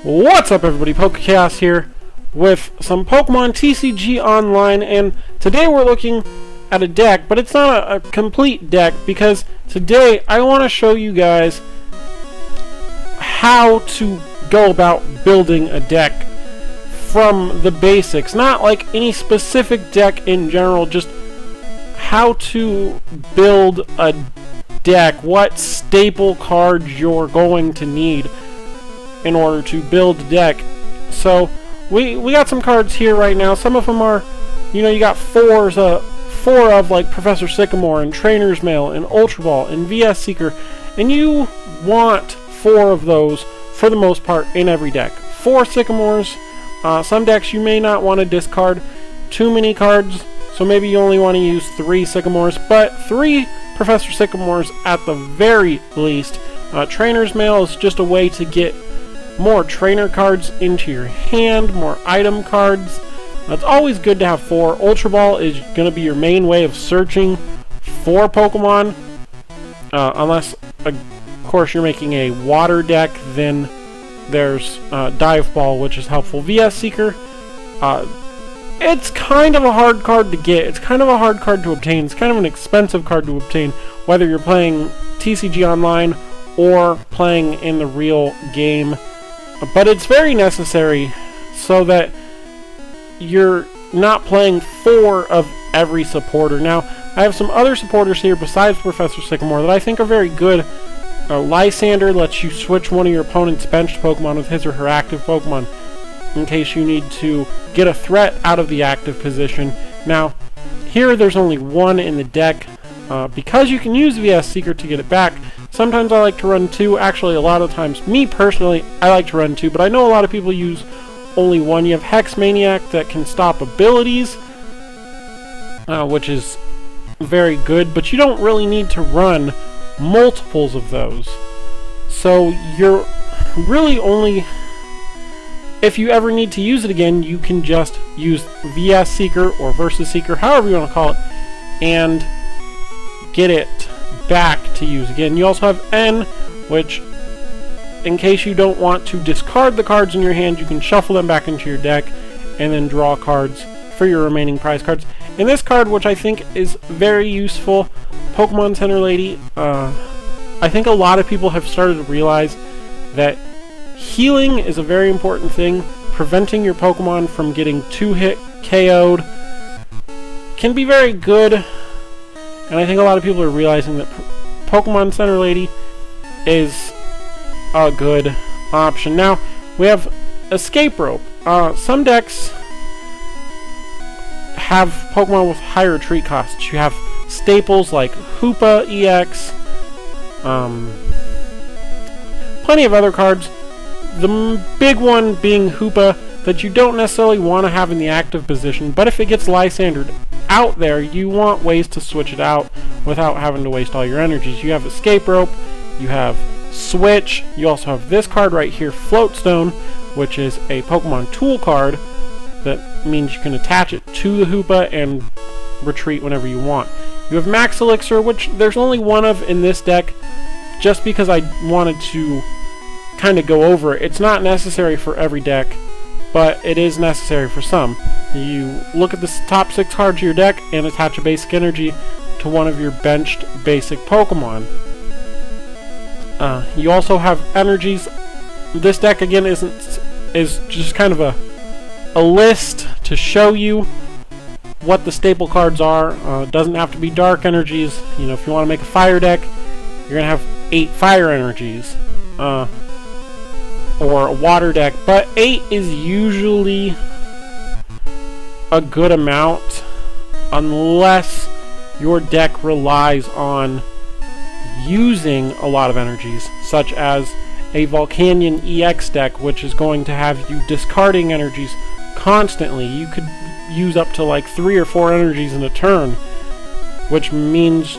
What's up, everybody? PokéKaos here with some Pokemon TCG Online, and today we're looking at a deck, but it's not a complete deck, because today I want to show you guys how to go about building a deck from the basics. Not like any specific deck in general, just how to build a deck, what staple cards you're going to need in order to build a deck. So we got some cards here right now. Some of them are, you got four of like Professor Sycamore and Trainer's Mail and Ultra Ball and VS Seeker, and you want 4 of those for the most part in every deck. 4 Sycamores. Some decks you may not want to discard too many cards, so maybe you only want to use 3 Sycamores, but 3 Professor Sycamores at the very least. Trainer's Mail is just a way to get more trainer cards into your hand, more item cards. It's always good to have 4. Ultra Ball is going to be your main way of searching for Pokemon. Unless, of course, you're making a water deck, then there's Dive Ball, which is helpful. VS Seeker, it's kind of a hard card to get. It's kind of a hard card to obtain. It's kind of an expensive card to obtain, whether you're playing TCG Online or playing in the real game. But it's very necessary so that you're not playing 4 of every supporter. Now, I have some other supporters here besides Professor Sycamore that I think are very good. Lysander lets you switch one of your opponent's benched Pokemon with his or her active Pokemon in case you need to get a threat out of the active position. Now, here there's only 1 in the deck. Because you can use VS Seeker to get it back, sometimes I like to run 2. Actually, a lot of times, me personally, I like to run 2, but I know a lot of people use only 1. You have Hex Maniac that can stop abilities, which is very good, but you don't really need to run multiples of those. So you're really only, if you ever need to use it again, you can just use VS Seeker or Versus Seeker, however you want to call it, and get it back to use again. You also have N, which, in case you don't want to discard the cards in your hand, you can shuffle them back into your deck and then draw cards for your remaining prize cards. And this card, which I think is very useful, Pokemon Center Lady, I think a lot of people have started to realize that healing is a very important thing. Preventing your Pokemon from getting 2-hit KO'd can be very good. And I think a lot of people are realizing that Pokemon Center Lady is a good option. Now, we have Escape Rope. Some decks have Pokemon with higher retreat costs. You have staples like Hoopa EX, plenty of other cards. The big one being Hoopa that you don't necessarily want to have in the active position, but if it gets Lysandered out there, you want ways to switch it out without having to waste all your energies. You have Escape Rope, you have Switch, you also have this card right here, Floatstone, which is a Pokemon tool card that means you can attach it to the Hoopa and retreat whenever you want. You have Max Elixir, which there's only 1 of in this deck, just because I wanted to kind of go over it. It's not necessary for every deck, but it is necessary for some. You look at the top 6 cards of your deck and attach a basic energy to one of your benched basic Pokemon. You also have energies. This deck again is just kind of a list to show you what the staple cards are. It doesn't have to be dark energies. If you want to make a fire deck, you're gonna have 8 fire energies. Or a water deck, but 8 is usually a good amount unless your deck relies on using a lot of energies, such as a Volcanion EX deck, which is going to have you discarding energies constantly. You could use up to like 3 or 4 energies in a turn, which means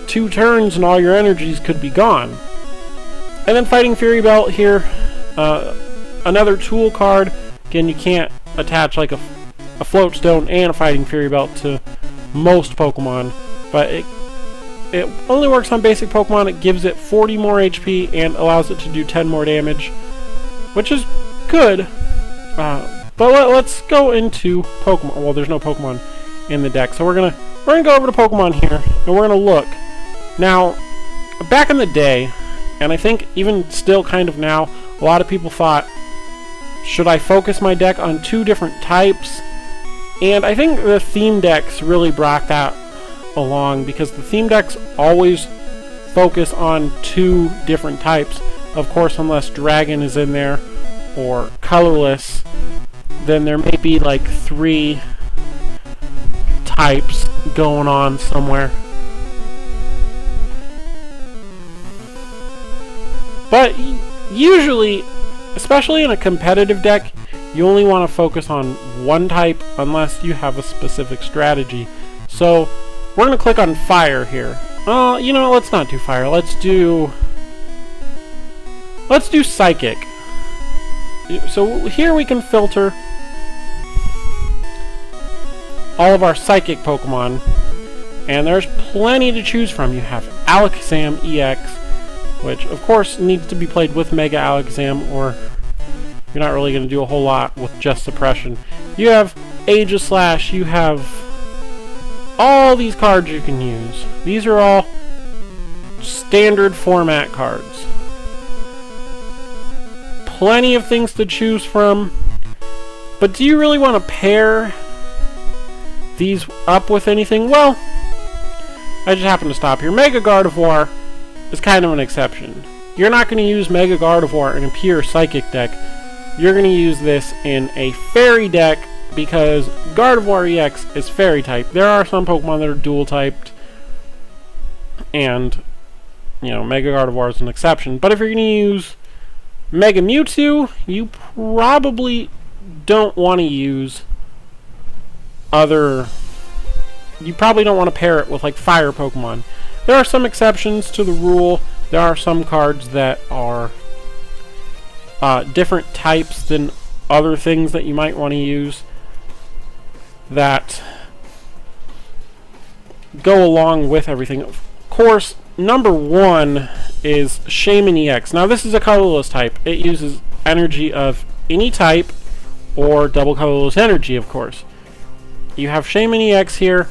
2 turns and all your energies could be gone. And then Fighting Fury Belt here, another tool card. Again, you can't attach like a Floatstone and a Fighting Fury Belt to most Pokemon, but it only works on basic Pokemon. It gives it 40 more HP and allows it to do 10 more damage, which is could, but let's go into Pokemon. Well, there's no Pokemon in the deck, so we're gonna go over to Pokemon here, and we're gonna look. Now, back in the day, and I think even still kind of now, a lot of people thought, should I focus my deck on 2 different types? And I think the theme decks really brought that along, because the theme decks always focus on 2 different types. Of course, unless Dragon is in there, or Colorless, then there may be like 3 types going on somewhere. But usually, especially in a competitive deck, you only want to focus on 1 type unless you have a specific strategy. So we're going to click on Fire here. You know, let's not do Fire. Let's do Psychic. So here we can filter all of our Psychic Pokemon, and there's plenty to choose from. You have Alakazam EX, which of course needs to be played with Mega Alakazam, or you're not really going to do a whole lot with just Suppression. You have Aegislash, you have all these cards you can use. These are all standard format cards. Plenty of things to choose from, but do you really want to pair these up with anything? Well, I just happen to stop here. Mega Gardevoir is kind of an exception. You're not going to use Mega Gardevoir in a pure Psychic deck. You're going to use this in a Fairy deck, because Gardevoir EX is Fairy type. There are some Pokemon that are dual typed, and you know, Mega Gardevoir is an exception. But if you're going to use Mega Mewtwo, you probably don't want to use you probably don't want to pair it with like Fire Pokemon. There are some exceptions to the rule. There are some cards that are different types than other things that you might want to use that go along with everything. Of course, number 1 is Shaman EX. Now this is a colorless type. It uses energy of any type, or double colorless energy, of course. You have Shaman EX here.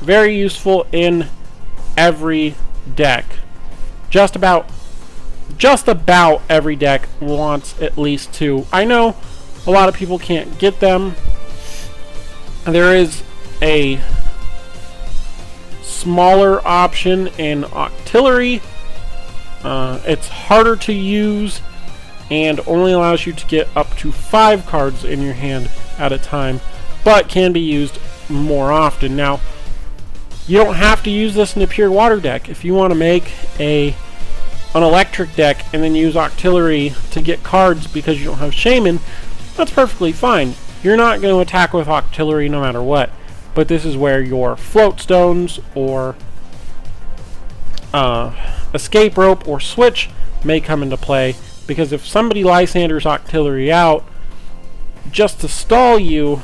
Very useful in every deck. Just about every deck wants at least 2. I know a lot of people can't get them. There is a smaller option in Octillery. It's harder to use and only allows you to get up to 5 cards in your hand at a time, but can be used more often. Now, you don't have to use this in a pure water deck. If you want to make an electric deck and then use Octillery to get cards because you don't have Shaman, that's perfectly fine. You're not going to attack with Octillery no matter what, but this is where your Float Stones or Escape Rope or Switch may come into play, because if somebody Lysanders Octillery out just to stall you,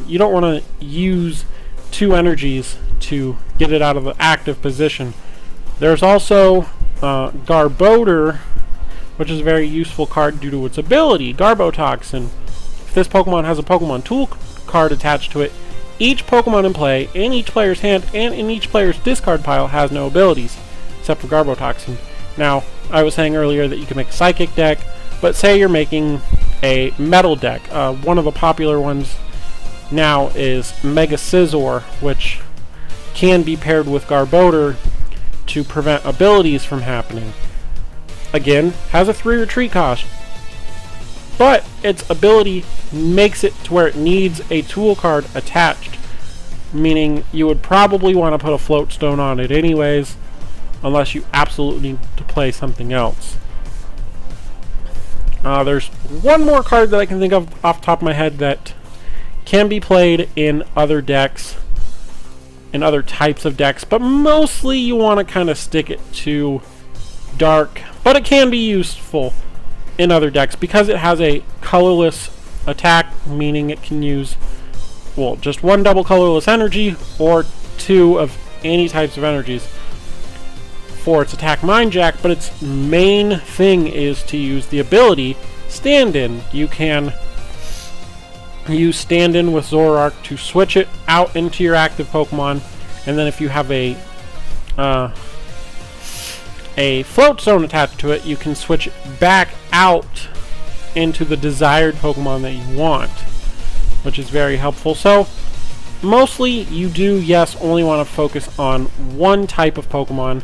you don't want to use 2 energies to get it out of the active position. There's also Garbodor, which is a very useful card due to its ability, Garbotoxin. If this Pokemon has a Pokemon Tool card attached to it, each Pokemon in play, in each player's hand, and in each player's discard pile has no abilities, except for Garbotoxin. Now, I was saying earlier that you can make a Psychic deck, but say you're making a Metal deck. One of the popular ones now is Mega Scizor, which can be paired with Garbodor to prevent abilities from happening. Again, has a 3 retreat cost, but its ability makes it to where it needs a tool card attached, meaning you would probably want to put a Float Stone on it anyways, unless you absolutely need to play something else. There's one more card that I can think of off the top of my head that can be played in other decks, in other types of decks, but mostly you want to kind of stick it to Dark, but it can be useful in other decks because it has a colorless attack, meaning it can use, well, just 1 double colorless energy or 2 of any types of energies for its attack Mind Jack, but its main thing is to use the ability stand-in. You can use stand-in with Zoroark to switch it out into your active Pokemon, and then if you have a Float Stone attached to it, you can switch it back out into the desired Pokemon that you want, which is very helpful. So mostly you do, yes, only want to focus on one type of Pokemon.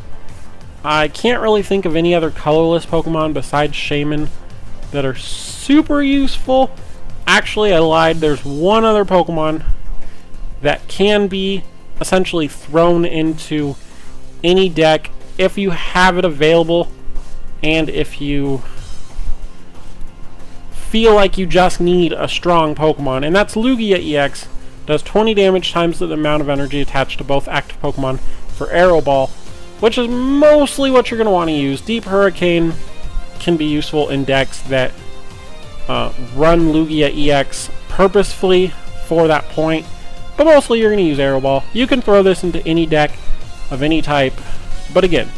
I can't really think of any other colorless Pokemon besides Shaman that are super useful. Actually, I lied. There's one other Pokemon that can be essentially thrown into any deck if you have it available and if you feel like you just need a strong Pokemon, and that's Lugia EX. Does 20 damage times the amount of energy attached to both active Pokemon for Arrow Ball, which is mostly what you're going to want to use. Deep Hurricane can be useful in decks that run Lugia EX purposefully for that point, but mostly you're going to use Arrow Ball. You can throw this into any deck of any type, but again,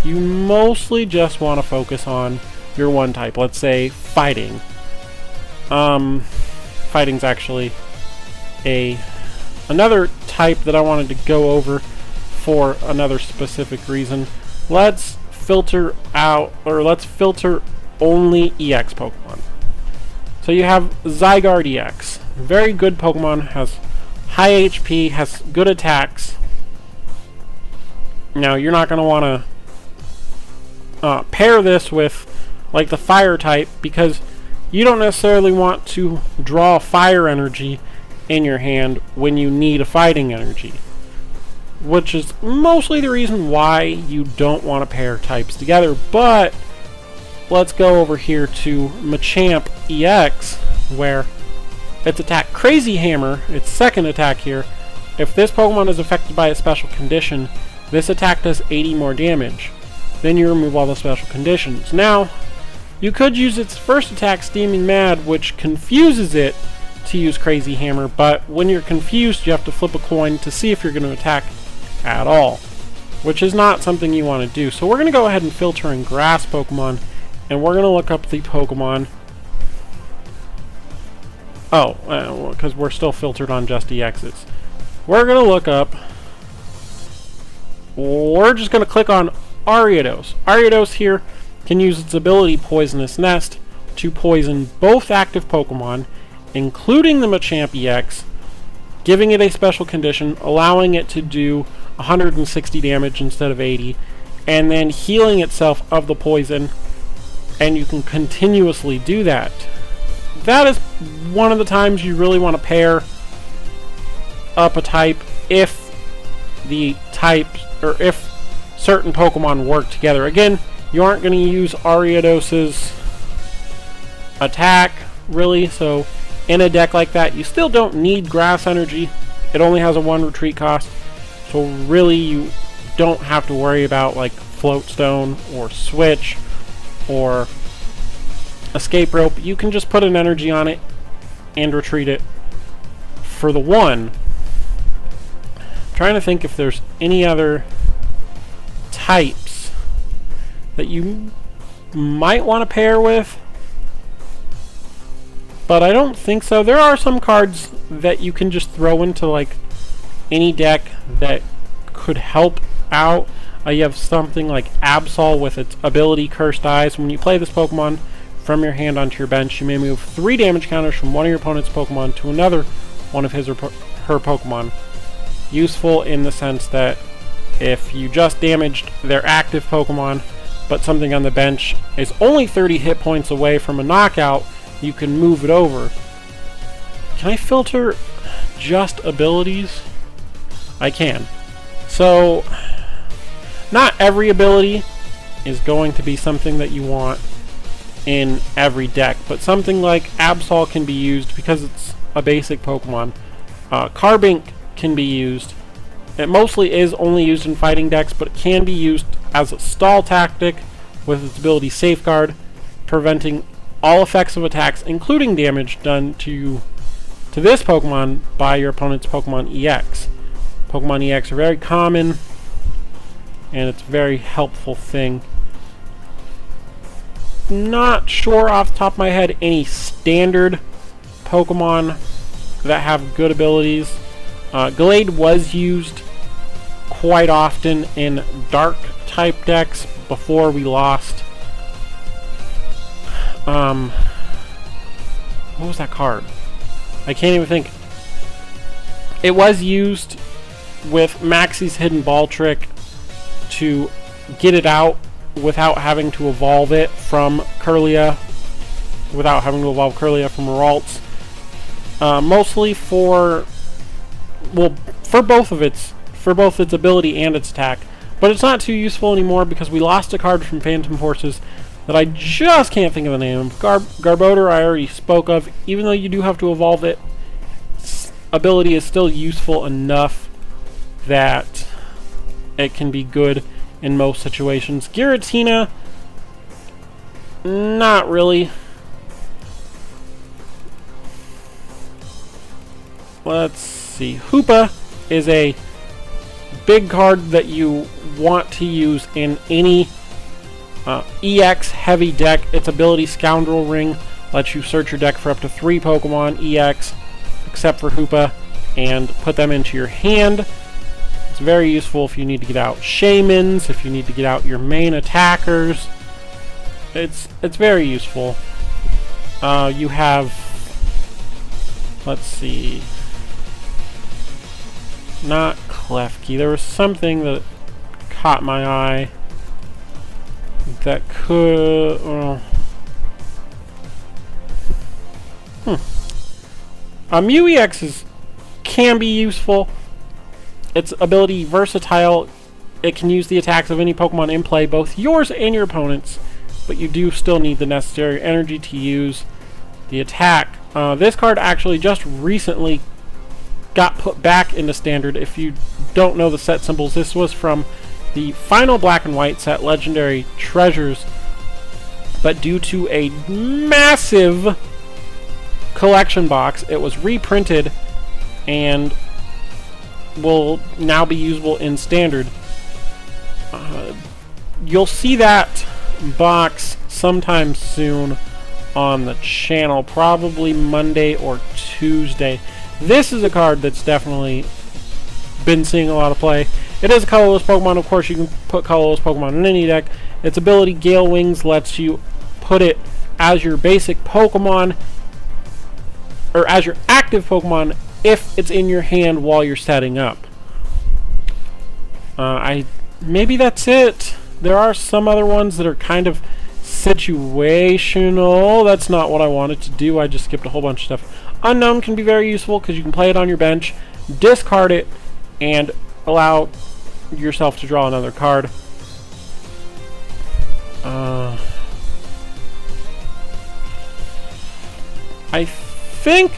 you mostly just want to focus on your one type. Let's say Fighting. Fighting's actually another type that I wanted to go over for another specific reason. Let's filter out, or let's filter only EX Pokemon. So you have Zygarde EX. Very good Pokemon, has high HP, has good attacks. Now, you're not going to want to pair this with, like, the Fire type, because you don't necessarily want to draw Fire energy in your hand when you need a Fighting energy, which is mostly the reason why you don't want to pair types together. But let's go over here to Machamp EX, where its attack Crazy Hammer, its second attack here, if this Pokemon is affected by a special condition, this attack does 80 more damage. Then you remove all the special conditions. Now, you could use its first attack, Steaming Mad, which confuses it to use Crazy Hammer, but when you're confused, you have to flip a coin to see if you're going to attack at all, which is not something you want to do. So we're going to go ahead and filter in Grass Pokemon, and we're going to look up the Pokemon. Oh, because we're still filtered on just EXs. We're going to look up, we're just going to click on Ariados. Ariados here can use its ability Poisonous Nest to poison both active Pokemon, including the Machamp EX, giving it a special condition, allowing it to do 160 damage instead of 80, and then healing itself of the poison, and you can continuously do that. That is one of the times you really want to pair up a type if the types, or if certain Pokemon work together. Again, you aren't going to use Ariados's attack, really, so in a deck like that, you still don't need Grass Energy. It only has a 1 retreat cost, so really you don't have to worry about like Float Stone or Switch or Escape Rope. You can just put an energy on it and retreat it for the 1. Trying to think if there's any other types that you might want to pair with, but I don't think so. There are some cards that you can just throw into like any deck that could help out. You have something like Absol with its ability Cursed Eyes. When you play this Pokemon from your hand onto your bench, you may move 3 damage counters from one of your opponent's Pokemon to another one of his or her Pokemon. Useful in the sense that if you just damaged their active Pokemon, but something on the bench is only 30 hit points away from a knockout, you can move it over. Can I filter just abilities? I can. So, not every ability is going to be something that you want in every deck, but something like Absol can be used because it's a basic Pokemon. Carbink can be used. It mostly is only used in fighting decks, but it can be used as a stall tactic with its ability Safeguard, preventing all effects of attacks, including damage done to this Pokemon by your opponent's Pokemon EX. Pokemon EX are very common, and it's a very helpful thing. not sure off the top of my head any standard Pokemon that have good abilities. Glade was used quite often in dark type decks before we lost. What was that card? I can't even think. It was used with Maxie's Hidden Ball Trick to get it out without having to evolve it from Kirlia. Without having to evolve Kirlia from Ralts. Mostly for... well, for both its ability and its attack. But it's not too useful anymore because we lost a card from Phantom Forces that I just can't think of the name of. Garbodor I already spoke of. Even though you do have to evolve it, its ability is still useful enough that it can be good in most situations. Giratina, not really. Let's see. Hoopa is a big card that you want to use in any EX heavy deck. Its ability Scoundrel Ring lets you search your deck for up to 3 Pokemon EX, except for Hoopa, and put them into your hand. It's very useful if you need to get out Shaymins, if you need to get out your main attackers. It's very useful. You have, let's see, not Klefki. There was something that caught my eye that could... Mew EX can be useful. Its ability versatile. It can use the attacks of any Pokemon in play, both yours and your opponent's, but you do still need the necessary energy to use the attack. This card actually just recently got put back into Standard. If you don't know the set symbols, this was from the final Black and White set, Legendary Treasures, but due to a massive collection box, it was reprinted and will now be usable in Standard. You'll see that box sometime soon on the channel, probably Monday or Tuesday. This is a card that's definitely been seeing a lot of play. It is a colorless Pokemon. Of course, you can put colorless Pokemon in any deck. Its ability, Gale Wings, lets you put it as your basic Pokemon, or as your active Pokemon, if it's in your hand while you're setting up. Maybe that's it. There are some other ones that are kind of situational. That's not what I wanted to do. I just skipped a whole bunch of stuff. Unknown can be very useful because you can play it on your bench, discard it, and allow yourself to draw another card. I think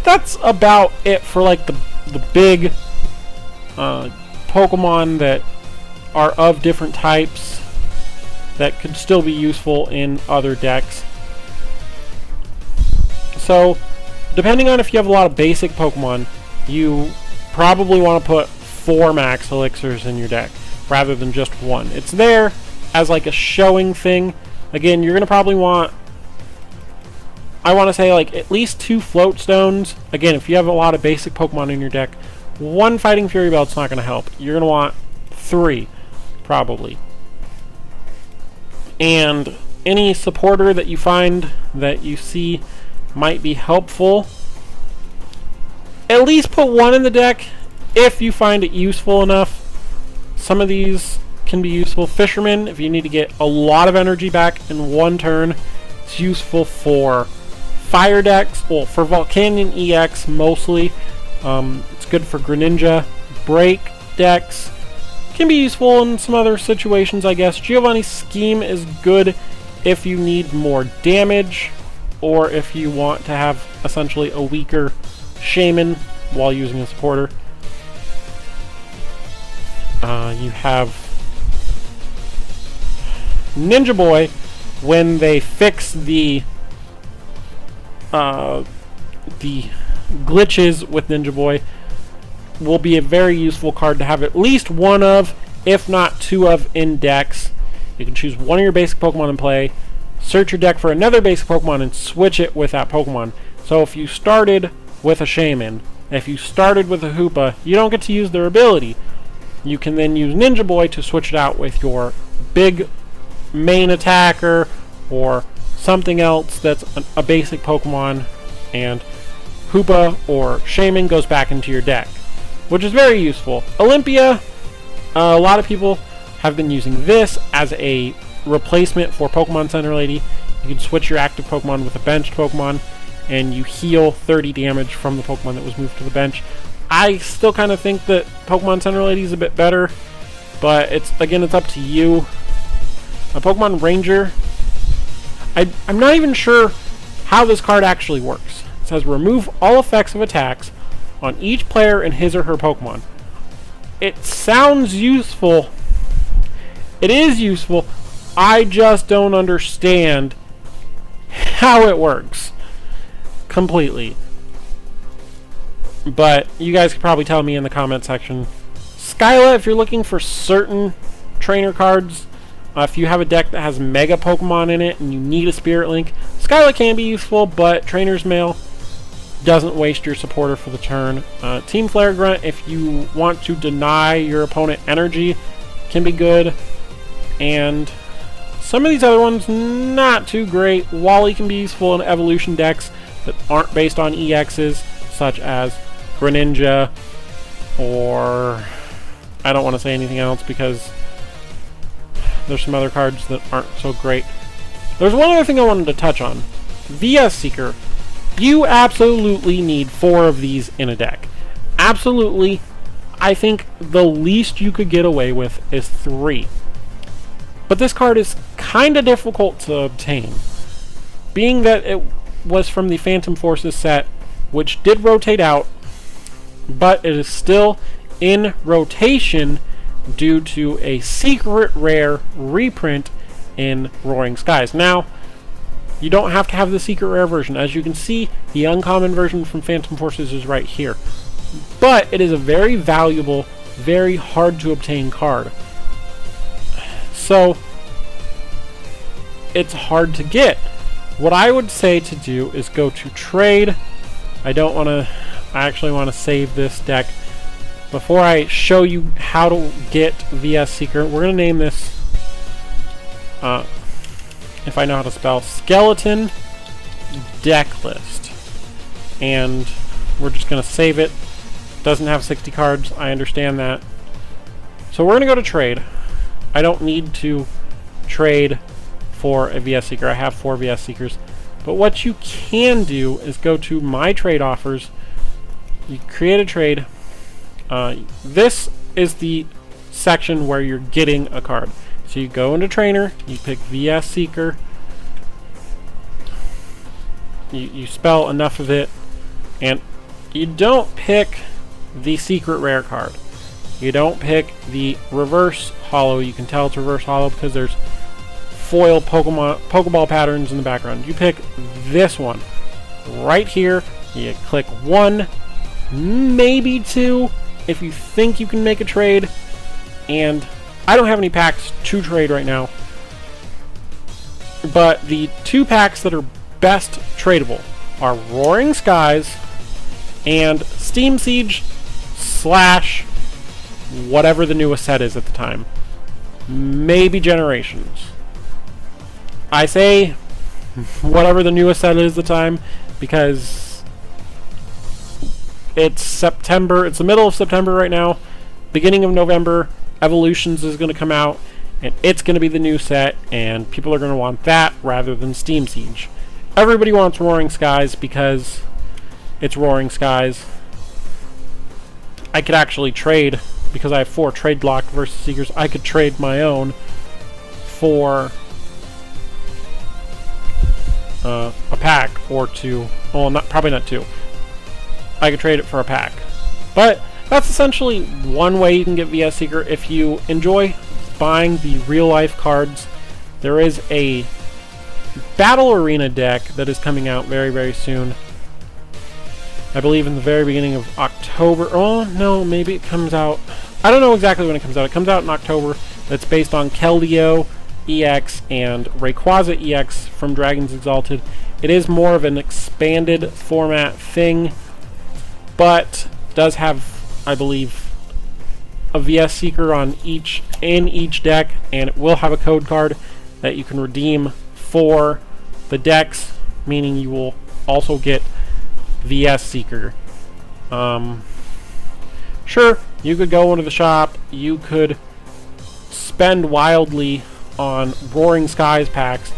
that's about it for like the big Pokemon that are of different types that could still be useful in other decks. So, depending on if you have a lot of basic Pokemon, you probably want to put 4 Max Elixirs in your deck rather than just 1. It's there as like a showing thing. Again, you're going to probably want, I want to say, like at least 2 Float Stones. Again, if you have a lot of basic Pokemon in your deck, 1 Fighting Fury Belt's not going to help. You're going to want 3, probably. And any supporter that you find that you see might be helpful, at least put 1 in the deck if you find it useful enough. Some of these can be useful. Fisherman, if you need to get a lot of energy back in 1 turn, it's useful for fire decks, well, for Volcanion EX mostly. It's good for Greninja. Break decks can be useful in some other situations, I guess. Giovanni's Scheme is good if you need more damage, or if you want to have essentially a weaker Shaman while using a supporter. You have Ninja Boy. When they fix the glitches with Ninja Boy, will be a very useful card to have at least 1 of, if not 2 of, in decks. You can choose 1 of your basic Pokemon in play, search your deck for another basic Pokemon and switch it with that Pokemon. So if you started with a Shaman, if you started with a Hoopa, you don't get to use their ability. You can then use Ninja Boy to switch it out with your big main attacker or something else that's a basic Pokemon, and Hoopa or Shaman goes back into your deck, which is very useful. Olympia, a lot of people have been using this as a replacement for Pokemon Center Lady. You can switch your active Pokemon with a benched Pokemon, and you heal 30 damage from the Pokemon that was moved to the bench. I still kind of think that Pokemon Center Lady is a bit better, but it's up to you. A Pokemon Ranger, I'm not even sure how this card actually works. It says remove all effects of attacks on each player and his or her Pokemon. It sounds useful. It is useful. I just don't understand how it works completely. But you guys could probably tell me in the comment section. Skyla, if you're looking for certain trainer cards, if you have a deck that has Mega Pokemon in it and you need a Spirit Link, Skyla can be useful, but Trainer's Mail doesn't waste your supporter for the turn. Team Flare Grunt, if you want to deny your opponent energy, can be good. And some of these other ones, not too great. Wally can be useful in evolution decks that aren't based on EXs, such as Greninja, or I don't want to say anything else because there's some other cards that aren't so great. There's one other thing I wanted to touch on. VS Seeker. You absolutely need 4 of these in a deck. Absolutely. I think the least you could get away with is 3. But this card is kind of difficult to obtain. Being that it was from the Phantom Forces set, which did rotate out, but it is still in rotation due to a secret rare reprint in Roaring Skies. Now, you don't have to have the secret rare version. As you can see, the uncommon version from Phantom Forces is right here. But it is a very valuable, very hard to obtain card. So, it's hard to get. What I would say to do is go to trade. I actually want to save this deck. Before I show you how to get VS Seeker, we're going to name this, if I know how to spell, Skeleton Decklist. And we're just going to save it. Doesn't have 60 cards, I understand that. So we're going to go to trade. I don't need to trade for a VS Seeker. I have 4 VS Seekers. But what you can do is go to My Trade Offers. You create a trade. This is the section where you're getting a card. So you go into Trainer, you pick VS Seeker, you spell enough of it, and you don't pick the secret rare card. You don't pick the reverse holo. You can tell it's reverse holo because there's foil Pokeball patterns in the background. You pick this one right here. You click 1, maybe 2 if you think you can make a trade, and I don't have any packs to trade right now, but the 2 packs that are best tradable are Roaring Skies and Steam Siege / whatever the newest set is at the time. Maybe Generations. I say whatever the newest set is at the time because it's September. It's the middle of September right now. Beginning of November, Evolutions is going to come out, and it's going to be the new set, and people are going to want that rather than Steam Siege. Everybody wants Roaring Skies because it's Roaring Skies. I could actually trade, because I have 4 trade blocked versus Seekers, I could trade my own for a pack or 2. Well, probably not 2. I could trade it for a pack. But that's essentially one way you can get VS Seeker. If you enjoy buying the real-life cards, there is a Battle Arena deck that is coming out very, very soon. I believe in the very beginning of October. Oh, no, maybe it comes out... I don't know exactly when it comes out. It comes out in October. That's based on Keldeo EX and Rayquaza EX from Dragons Exalted. It is more of an expanded format thing, but does have, I believe, a VS Seeker in each deck, and it will have a code card that you can redeem for the decks, meaning you will also get VS Seeker. Sure, you could go into the shop, you could spend wildly on Roaring Skies packs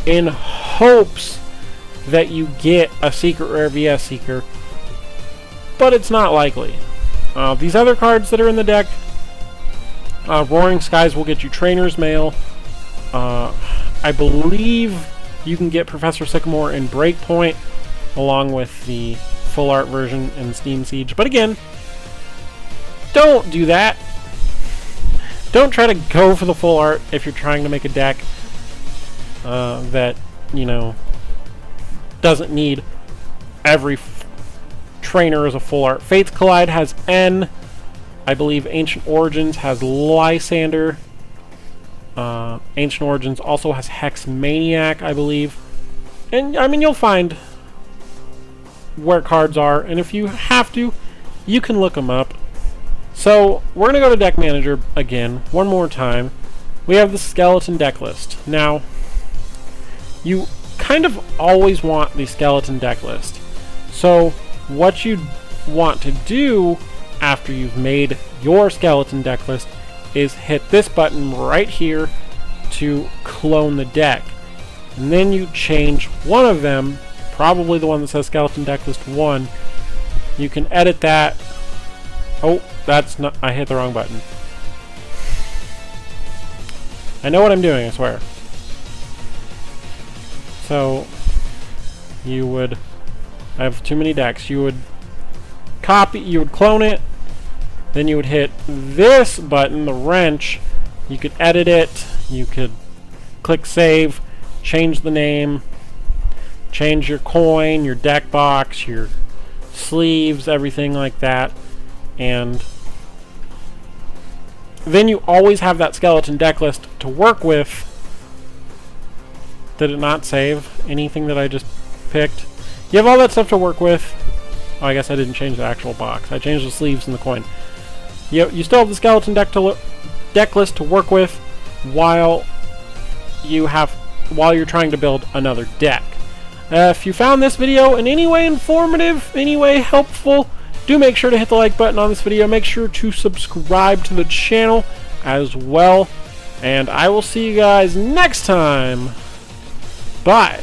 in hopes that you get a secret rare VS Seeker, but it's not likely. These other cards that are in the deck, Roaring Skies will get you Trainer's Mail. I believe you can get Professor Sycamore in Breakpoint along with the full art version in Steam Siege. But again, don't do that. Don't try to go for the full art if you're trying to make a deck that, you know, doesn't need every trainer as a full art. Fates Collide has N. I believe Ancient Origins has Lysander. Ancient Origins also has Hex Maniac, I believe. And, I mean, you'll find where cards are, and if you have to, you can look them up. So, we're going to go to Deck Manager again, one more time. We have the Skeleton deck list. Now, you kind of always want the Skeleton deck list. So, what you want to do after you've made your Skeleton deck list is hit this button right here to clone the deck. And then you change one of them, probably the one that says Skeleton deck list 1. You can edit that. Oh, that's not, I hit the wrong button. I know what I'm doing, I swear. So, you would, I have too many decks. You would clone it, then you would hit this button, the wrench. You could edit it, you could click save, change the name, change your coin, your deck box, your sleeves, everything like that. And then you always have that Skeleton deck list to work with. Did it not save anything that I just picked? You have all that stuff to work with. Oh, I guess I didn't change the actual box. I changed the sleeves and the coin. You still have the Skeleton deck list to work with while you're trying to build another deck. If you found this video in any way informative, any way helpful, do make sure to hit the like button on this video. Make sure to subscribe to the channel as well. And I will see you guys next time. Bye.